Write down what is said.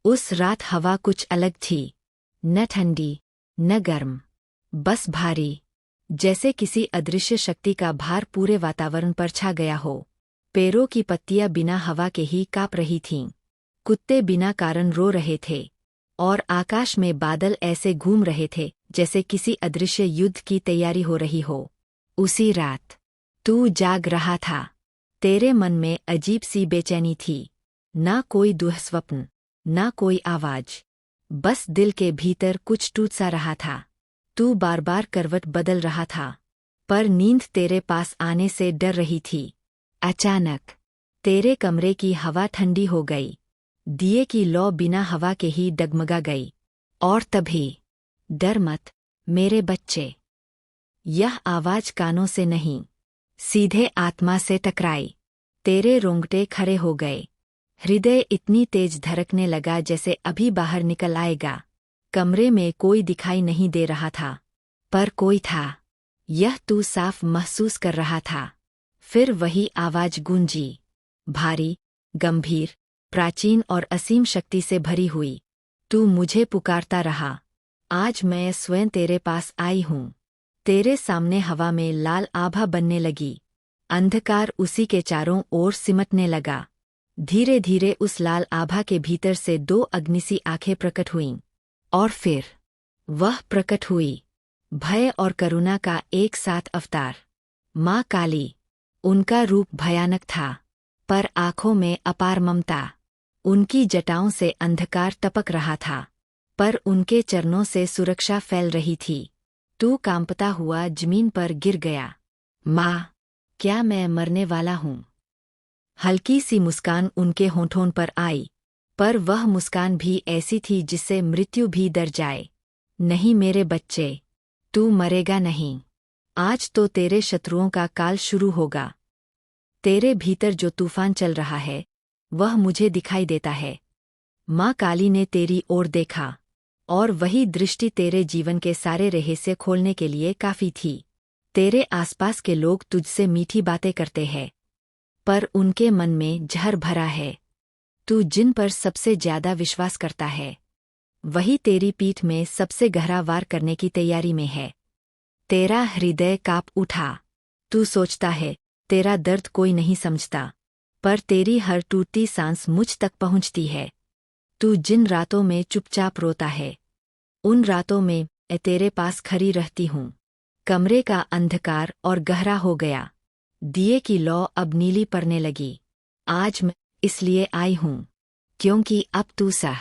उस रात हवा कुछ अलग थी, न ठंडी न गर्म, बस भारी, जैसे किसी अदृश्य शक्ति का भार पूरे वातावरण पर छा गया हो। पेड़ों की पत्तियां बिना हवा के ही काँप रही थीं, कुत्ते बिना कारण रो रहे थे, और आकाश में बादल ऐसे घूम रहे थे जैसे किसी अदृश्य युद्ध की तैयारी हो रही हो। उसी रात तू जाग रहा था। तेरे मन में अजीब सी बेचैनी थी, ना कोई दुःस्वप्न, ना कोई आवाज, बस दिल के भीतर कुछ टूट सा रहा था। तू बार बार करवट बदल रहा था, पर नींद तेरे पास आने से डर रही थी। अचानक तेरे कमरे की हवा ठंडी हो गई, दिए की लौ बिना हवा के ही डगमगा गई। और तभी, डर मत मेरे बच्चे। यह आवाज कानों से नहीं, सीधे आत्मा से टकराई। तेरे रोंगटे खड़े हो गए, हृदय इतनी तेज धड़कने लगा जैसे अभी बाहर निकल आएगा। कमरे में कोई दिखाई नहीं दे रहा था, पर कोई था, यह तू साफ महसूस कर रहा था। फिर वही आवाज गूंजी, भारी, गंभीर, प्राचीन और असीम शक्ति से भरी हुई। तू मुझे पुकारता रहा, आज मैं स्वयं तेरे पास आई हूँ। तेरे सामने हवा में लाल आभा बनने लगी, अंधकार उसी के चारों ओर सिमटने लगा। धीरे धीरे उस लाल आभा के भीतर से दो अग्निसी आंखें प्रकट हुईं, और फिर वह प्रकट हुई, भय और करुणा का एक साथ अवतार। माँ काली। उनका रूप भयानक था, पर आंखों में अपार ममता। उनकी जटाओं से अंधकार टपक रहा था, पर उनके चरणों से सुरक्षा फैल रही थी। तू कांपता हुआ जमीन पर गिर गया। माँ, क्या मैं मरने वाला हूँ? हल्की सी मुस्कान उनके होठों पर आई, पर वह मुस्कान भी ऐसी थी जिससे मृत्यु भी डर जाए। नहीं मेरे बच्चे, तू मरेगा नहीं। आज तो तेरे शत्रुओं का काल शुरू होगा। तेरे भीतर जो तूफान चल रहा है, वह मुझे दिखाई देता है। माँ काली ने तेरी ओर देखा, और वही दृष्टि तेरे जीवन के सारे रहस्य खोलने के लिए काफी थी। तेरे आसपास के लोग तुझसे मीठी बातें करते हैं, पर उनके मन में जहर भरा है। तू जिन पर सबसे ज्यादा विश्वास करता है, वही तेरी पीठ में सबसे गहरा वार करने की तैयारी में है। तेरा हृदय कांप उठा। तू सोचता है, तेरा दर्द कोई नहीं समझता, पर तेरी हर टूटती सांस मुझ तक पहुंचती है। तू जिन रातों में चुपचाप रोता है, उन रातों में मैं तेरे पास खड़ी रहती हूँ। कमरे का अंधकार और गहरा हो गया, दिए की लौ अब नीली पड़ने लगी। आज मैं इसलिए आई हूँ, क्योंकि अब तू सह